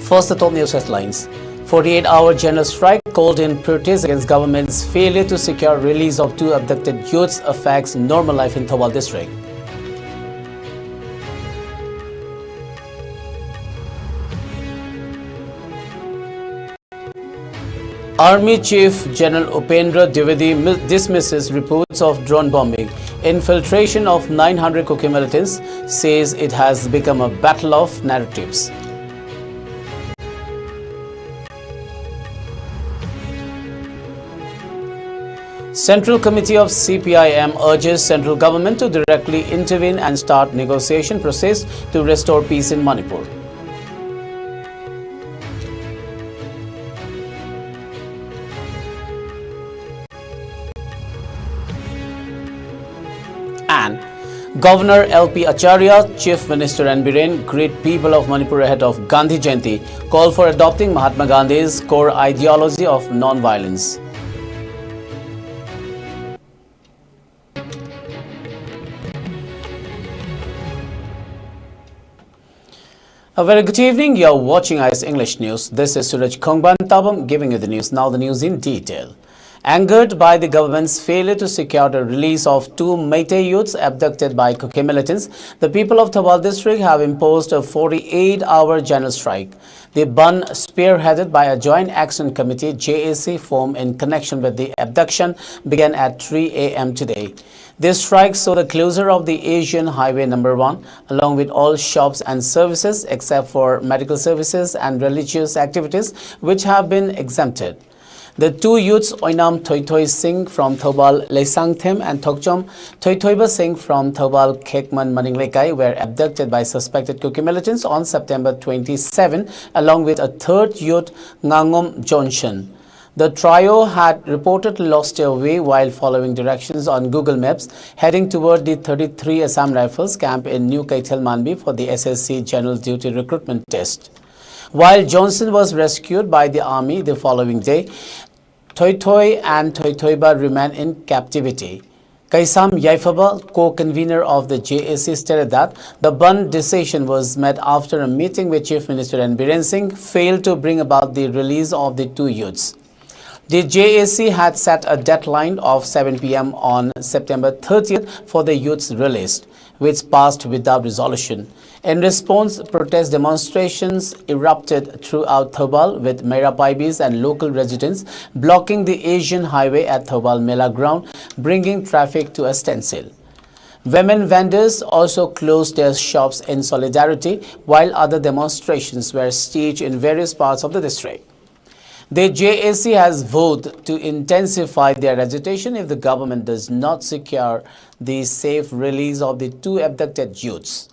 First, the top news headlines. 48-hour general strike called in protest against government's failure to secure release of 2 abducted youths affects normal life in Thobal district. Army Chief General Upendra Dwivedi dismisses reports of drone bombing. Infiltration of 900 Kuki militants, says it has become a battle of narratives. Central Committee of CPIM urges central government to directly intervene and start negotiation process to restore peace in Manipur. And Governor LP Acharya, Chief Minister N. Biren greet people of Manipur ahead of Gandhi Jayanti, call for adopting Mahatma Gandhi's core ideology of non-violence. A very good evening. You are watching IS English News. This is Suraj Khongban Tabam giving you the news. Now the news in detail. Angered by the government's failure to secure the release of 2 Meitei youths abducted by Kuki militants, the people of Thobal district have imposed a 48-hour general strike. The Ban, spearheaded by a Joint Action Committee JAC formed in connection with the abduction, began at 3 a.m. today. This strike saw the closure of the Asian Highway No. 1, along with all shops and services except for medical services and religious activities, which have been exempted. The 2 youths, Oinam Thoitoi Singh from Thobal Leisangthem and Thokchom Thoitoiba Singh from Thobal Khekman Maninglekai, were abducted by suspected Kuki militants on September 27, along with a 3rd youth, Ngangom Johnson. The trio had reportedly lost their way while following directions on Google Maps, heading toward the 33 Assam Rifles camp in New Kaitel Manbi for the SSC General Duty recruitment test. While Johnson was rescued by the army the following day, Thoitoi and Thoitoiba remain in captivity. Kaisam Yaifaba, co-convener of the JAC, stated that the Ban decision was made after a meeting with Chief Minister N. Biren Singh failed to bring about the release of the 2 youths. The JAC had set a deadline of 7 p.m. on September 30th for the youths released, which passed without resolution. In response, protest demonstrations erupted throughout Thobal, with Mera Paibis and local residents blocking the Asian Highway at Thobal Mela ground, bringing traffic to a standstill. Women vendors also closed their shops in solidarity, while other demonstrations were staged in various parts of the district. The JAC has vowed to intensify their agitation if the government does not secure the safe release of the 2 abducted youths.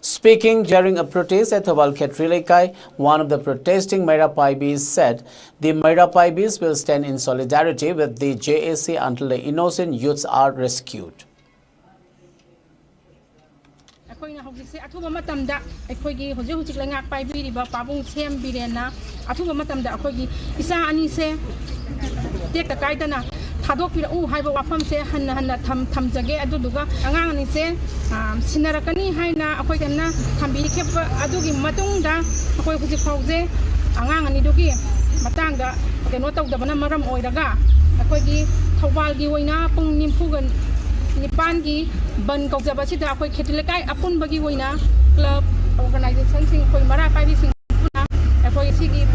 Speaking during a protest at Thobal Khetrilekai, one of the protesting Mera Paibis said the Mera Paibis will stand in solidarity with the JAC until the innocent youths are rescued. Thadokpirau haiba wafamse hanna thamjage aduduga angang anise sinarakani haina akoi kanna thambiri kheba adugi matungda akoi huji phauze angang ani dugi matangda keno tawdabana maram oiraga akoi gi thawal gi oina pung nimpugan nipan gi ban kaujaba sida akoi khetilekai apun bagi oina club organization sing koi mara pai sing puna akoi sigi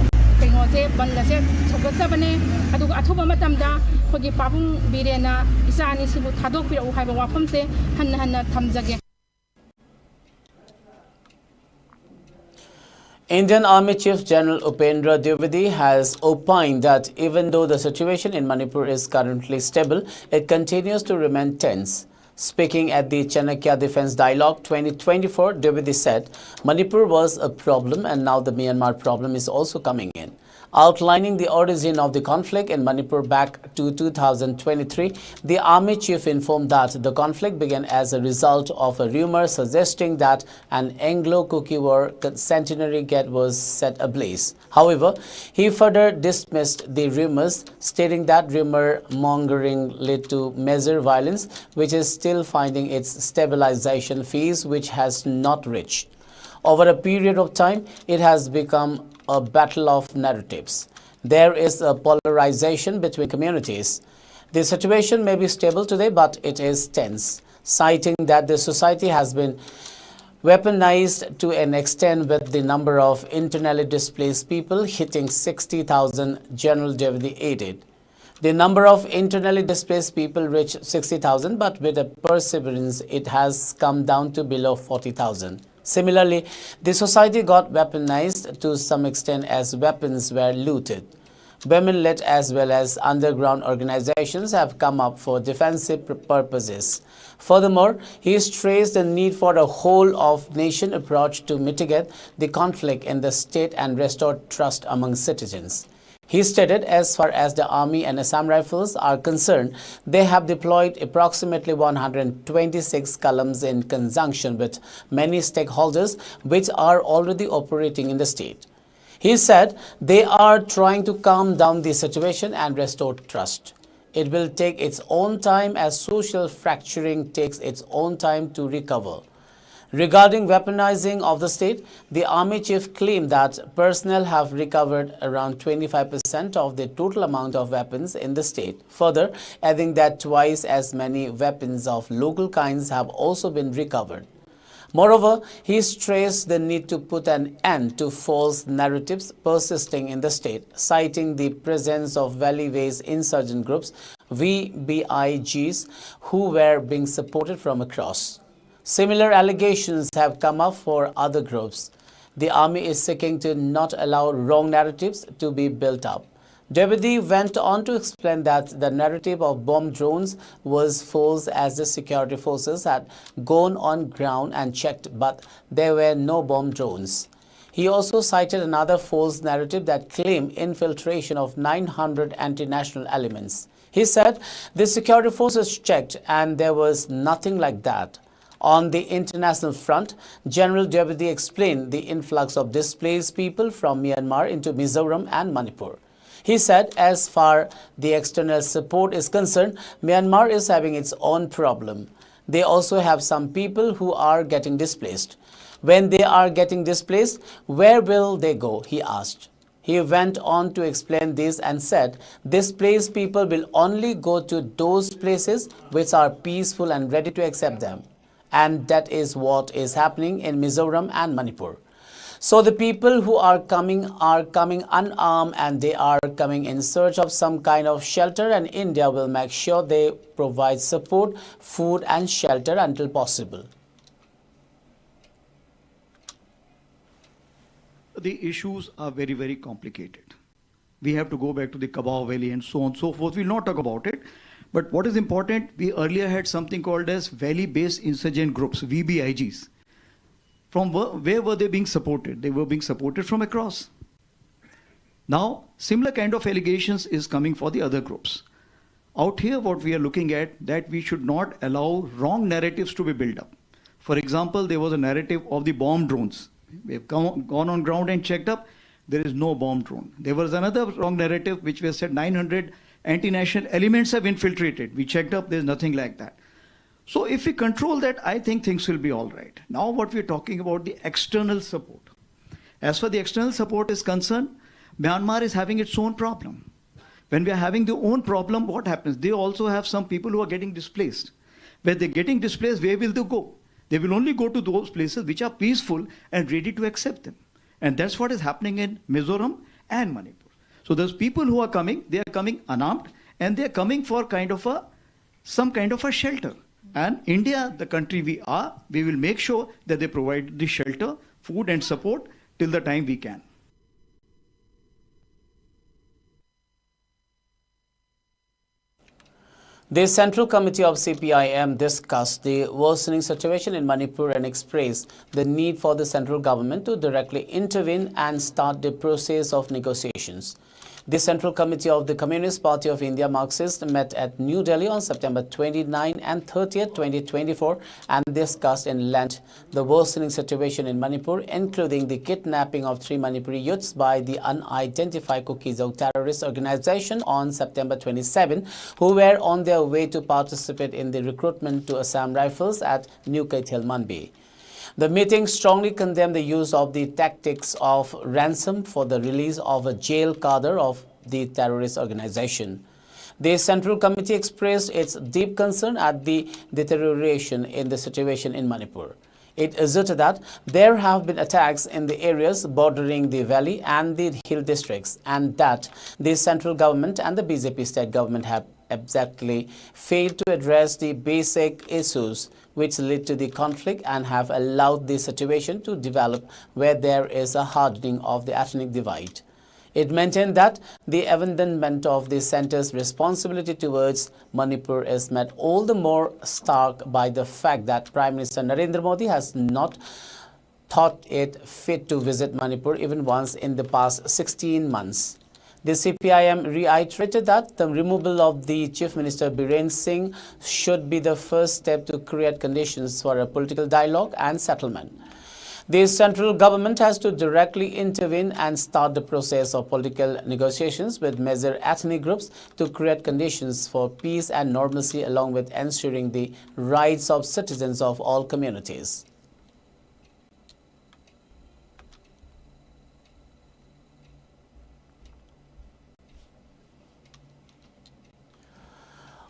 kainoje bandase sogasabane aduga athuba matamda khogi pabung birena isani sibu thadokpirau haiba wafamse hanna thamjage. Indian Army Chief General Upendra Dwivedi has opined that even though the situation in Manipur is currently stable, it continues to remain tense. Speaking at the Chanakya Defense Dialogue 2024, Dwivedi said Manipur was a problem and now the Myanmar problem is also coming in. Outlining the origin of the conflict in Manipur back to 2023, the army chief informed that the conflict began as a result of a rumor suggesting that an Anglo-Kuki War centenary gate was set ablaze. However, he further dismissed the rumors, stating that rumor mongering led to major violence, which is still finding its stabilization phase, which has not reached. Over a period of time, it has become a battle of narratives. There is a polarization between communities. The situation may be stable today, but it is tense, citing that the society has been weaponized to an extent with the number of internally displaced people hitting 60,000, General Devidi added. The number of internally displaced people reached 60,000, but with a perseverance, it has come down to below 40,000. Similarly, the society got weaponized to some extent as weapons were looted. Women-led as well as underground organizations have come up for defensive purposes. Furthermore, he stressed the need for a whole-of-nation approach to mitigate the conflict in the state and restore trust among citizens. He stated as far as the Army and Assam Rifles are concerned, they have deployed approximately 126 columns in conjunction with many stakeholders which are already operating in the state. He said they are trying to calm down the situation and restore trust. It will take its own time as social fracturing takes its own time to recover. Regarding weaponizing of the state, the Army chief claimed that personnel have recovered around 25% of the total amount of weapons in the state, further adding that twice as many weapons of local kinds have also been recovered. Moreover, he stressed the need to put an end to false narratives persisting in the state, citing the presence of valley-based insurgent groups, VBIGs, who were being supported from across. Similar allegations have come up for other groups. The Army is seeking to not allow wrong narratives to be built up. Devidi went on to explain that the narrative of bomb drones was false as the security forces had gone on ground and checked, but there were no bomb drones. He also cited another false narrative that claimed infiltration of 900 anti-national elements. He said the security forces checked and there was nothing like that. On the international front, General Devidi explained the influx of displaced people from Myanmar into Mizoram and Manipur. He said as far the external support is concerned, Myanmar is having its own problem. They also have some people who are getting displaced. When they are getting displaced, where will they go? He asked. He went on to explain this and said, displaced people will only go to those places which are peaceful and ready to accept them. And that is what is happening in Mizoram and Manipur. So the people who are coming unarmed and they are coming in search of some kind of shelter, and India will make sure they provide support, food and shelter until possible. The issues are very, very complicated. We have to go back to the Kabao Valley and so on and so forth. We'll not talk about it. But what is important, we earlier had something called as valley-based insurgent groups, VBIGs. From where were they being supported? They were being supported from across. Now, similar kind of allegations is coming for the other groups. Out here, what we are looking at, that we should not allow wrong narratives to be built up. For example, there was a narrative of the bomb drones. We have gone on ground and checked up, there is no bomb drone. There was another wrong narrative which was said 900 anti-national elements have infiltrated. We checked up, there's nothing like that. So if we control that, I think things will be all right. Now what we're talking about, the external support. As far the external support is concerned, Myanmar is having its own problem. When we are having their own problem, what happens? They also have some people who are getting displaced. When they're getting displaced, where will they go? They will only go to those places which are peaceful and ready to accept them. And that's what is happening in Mizoram and Manipur. So those people who are coming, they are coming unarmed and they are coming for some kind of a shelter. And India, the country we are, we will make sure that they provide the shelter, food and support till the time we can. The Central Committee of CPIM discussed the worsening situation in Manipur and expressed the need for the central government to directly intervene and start the process of negotiations. The Central Committee of the Communist Party of India Marxist met at New Delhi on September 29 and 30, 2024 and discussed in length the worsening situation in Manipur, including the kidnapping of 3 Manipuri youths by the unidentified Kukizok terrorist organization on September 27, who were on their way to participate in the recruitment to Assam Rifles at New Kaithel Manbi. The meeting strongly condemned the use of the tactics of ransom for the release of a jail cadre of the terrorist organization. The Central Committee expressed its deep concern at the deterioration in the situation in Manipur. It asserted that there have been attacks in the areas bordering the valley and the hill districts, and that the central government and the BJP state government have abjectly failed to address the basic issues which led to the conflict and have allowed the situation to develop where there is a hardening of the ethnic divide. It maintained that the abandonment of the centre's responsibility towards Manipur is made all the more stark by the fact that Prime Minister Narendra Modi has not thought it fit to visit Manipur even once in the past 16 months. The CPIM reiterated that the removal of the Chief Minister Biren Singh should be the first step to create conditions for a political dialogue and settlement. The central government has to directly intervene and start the process of political negotiations with major ethnic groups to create conditions for peace and normalcy, along with ensuring the rights of citizens of all communities.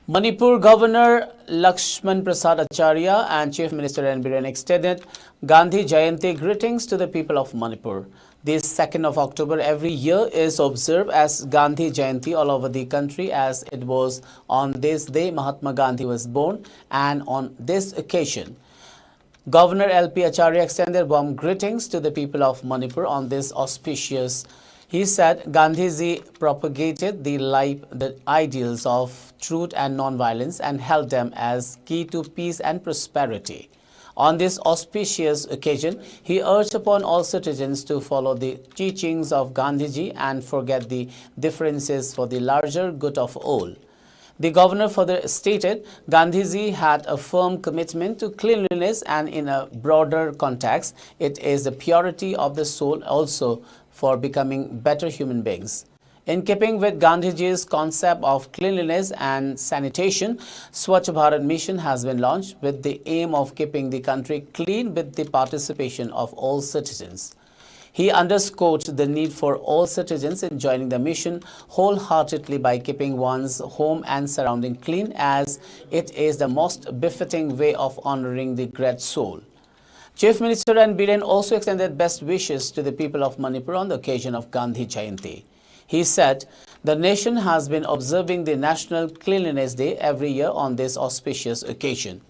Manipur Governor Lakshman Prasad Acharya and Chief Minister N. Biren extended Gandhi Jayanti greetings to the people of Manipur. This 2nd of October every year is observed as Gandhi Jayanti all over the country, as it was on this day Mahatma Gandhi was born, and on this occasion Governor L.P. Acharya extended warm greetings to the people of Manipur on this auspicious. He said Gandhiji propagated the ideals of truth and non-violence and held them as key to peace and prosperity. On this auspicious occasion, he urged upon all citizens to follow the teachings of Gandhiji and forget the differences for the larger good of all. The governor further stated Gandhiji had a firm commitment to cleanliness, and in a broader context, it is the purity of the soul also for becoming better human beings. In keeping with Gandhiji's concept of cleanliness and sanitation, Swachh Bharat Mission has been launched with the aim of keeping the country clean with the participation of all citizens. He underscored the need for all citizens in joining the mission wholeheartedly by keeping one's home and surrounding clean, as it is the most befitting way of honoring the great soul. Chief Minister N. Biren also extended best wishes to the people of Manipur on the occasion of Gandhi Jayanti. He said the nation has been observing the National Cleanliness Day every year on this auspicious occasion.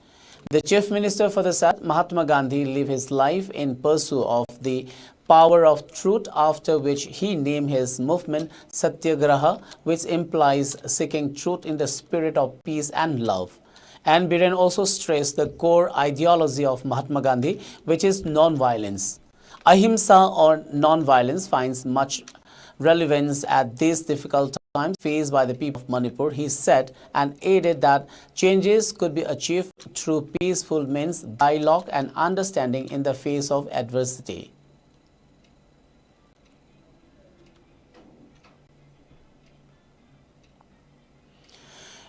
The Chief Minister further said Mahatma Gandhi lived his life in pursuit of the power of truth, after which he named his movement Satyagraha, which implies seeking truth in the spirit of peace and love. And Biren also stressed the core ideology of Mahatma Gandhi, which is non-violence. Ahimsa or non-violence finds much relevance at these difficult times faced by the people of Manipur, he said, and added that changes could be achieved through peaceful means, dialogue and understanding in the face of adversity.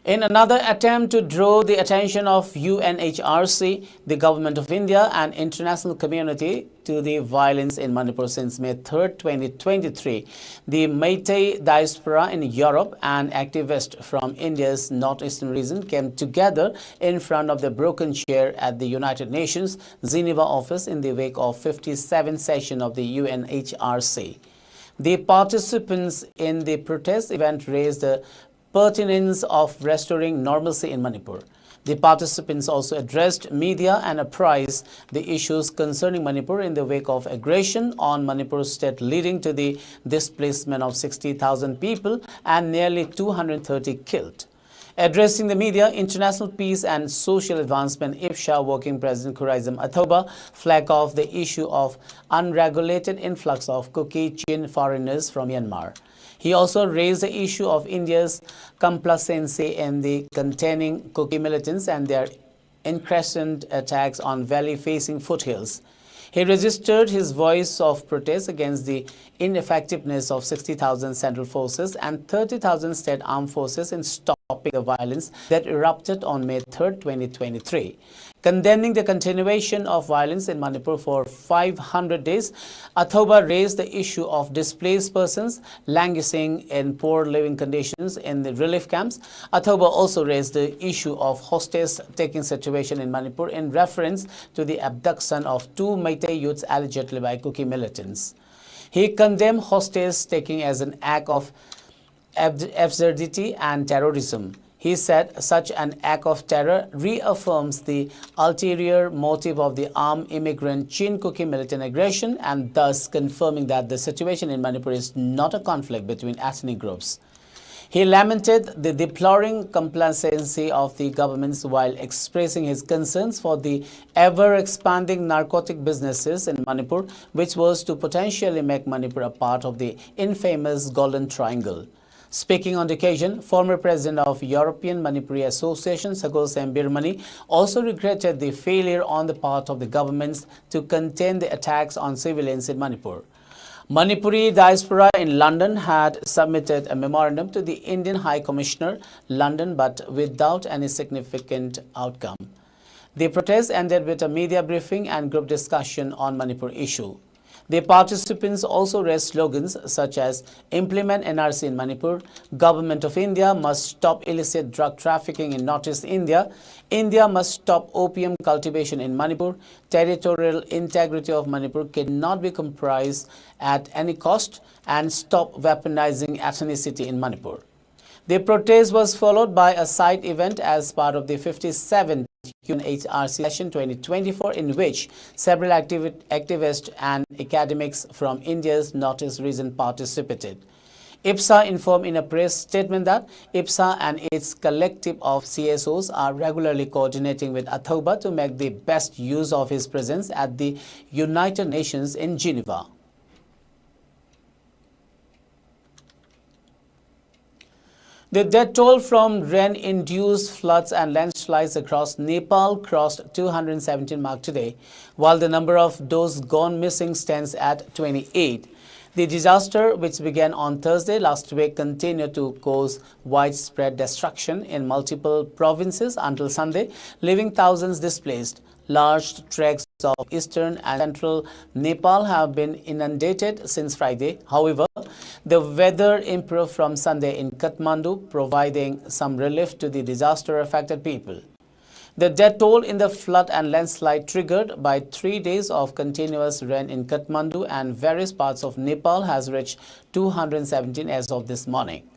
In another attempt to draw the attention of UNHRC, the Government of India and international community to the violence in Manipur since May 3, 2023, the Meitei diaspora in Europe and activists from India's northeastern region came together in front of the broken chair at the United Nations Geneva office in the wake of 57th session of the UNHRC. The participants in the protest event raised the pertinence of restoring normalcy in Manipur. The participants also addressed media and apprised the issues concerning Manipur in the wake of aggression on Manipur state, leading to the displacement of 60,000 people and nearly 230 killed. Addressing the media, International Peace and Social Advancement IPSA Working President Khuraizam Athoba flagged off the issue of unregulated influx of Kuki-Chin foreigners from Myanmar. He also raised the issue of India's complacency in the containing Kuki militants and their incessant attacks on valley-facing foothills. He registered his voice of protest against the ineffectiveness of 60,000 central forces and 30,000 state armed forces in stopping stopping the violence that erupted on May 3, 2023. Condemning the continuation of violence in Manipur for 500 days, Athoba raised the issue of displaced persons languishing in poor living conditions in the relief camps. Athoba also raised the issue of hostage-taking situation in Manipur in reference to the abduction of 2 Meitei youths allegedly by Kuki militants. He condemned hostage-taking as an act of absurdity and terrorism. He said such an act of terror reaffirms the ulterior motive of the armed immigrant Chin Kuki militant aggression and thus confirming that the situation in Manipur is not a conflict between ethnic groups. He lamented the deploring complacency of the governments while expressing his concerns for the ever-expanding narcotic businesses in Manipur, which was to potentially make Manipur a part of the infamous Golden Triangle. Speaking on the occasion, former president of European Manipuri Association, Sagol Sembirmani, also regretted the failure on the part of the governments to contain the attacks on civilians in Manipur. Manipuri diaspora in London had submitted a memorandum to the Indian High Commissioner, London, but without any significant outcome. The protest ended with a media briefing and group discussion on Manipur issue. The participants also raised slogans such as Implement NRC in Manipur, Government of India must stop illicit drug trafficking in Northeast India, India must stop opium cultivation in Manipur, Territorial integrity of Manipur cannot be compromised at any cost, and stop weaponizing ethnicity in Manipur. The protest was followed by a side event as part of the 57th UNHRC session 2024, in which several activists and academics from India's Northeast region participated. IPSA informed in a press statement that IPSA and its collective of CSOs are regularly coordinating with Athoba to make the best use of his presence at the United Nations in Geneva. The death toll from rain-induced floods and landslides across Nepal crossed 217 mark today, while the number of those gone missing stands at 28. The disaster, which began on Thursday last week, continued to cause widespread destruction in multiple provinces until Sunday, leaving thousands displaced. Large tracts of eastern and central Nepal have been inundated since Friday. However, the weather improved from Sunday in Kathmandu, providing some relief to the disaster-affected people. The death toll in the flood and landslide triggered by 3 days of continuous rain in Kathmandu and various parts of Nepal has reached 217 as of this morning.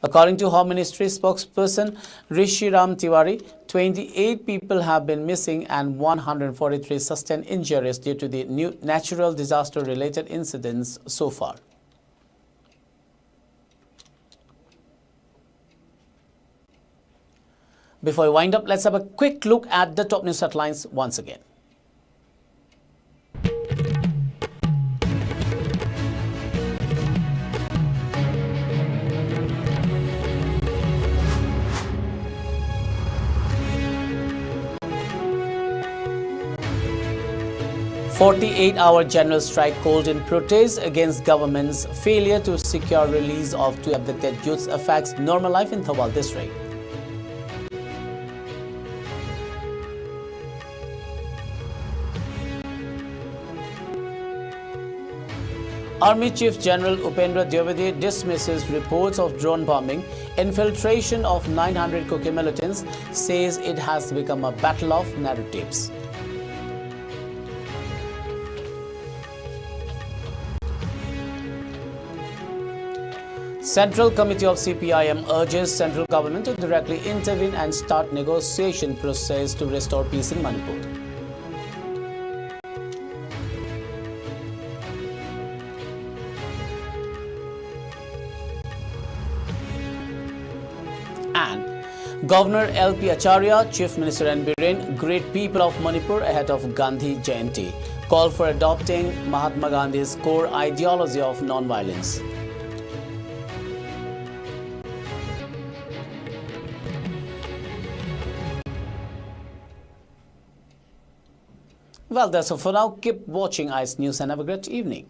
According to Home Ministry spokesperson Rishi Ram Tiwari, 28 people have been missing and 143 sustained injuries due to the new natural disaster-related incidents so far. Before we wind up, let's have a quick look at the top news headlines once again. "48-hour general strike called in protest against government's failure to secure release of 2 abducted youths affects normal life in Thawal district." Army Chief General Upendra Dwivedi dismisses reports of drone bombing. Infiltration of 900 Kuki militants, says it has become a battle of narratives. Central Committee of CPIM urges central government to directly intervene and start negotiation process to restore peace in Manipur. And Governor L.P. Acharya, Chief Minister N. Biren greet people of Manipur ahead of Gandhi Jayanti. Call for adopting Mahatma Gandhi's core ideology of non-violence. Well, that's all for now. Keep watching ICE News and have a great evening.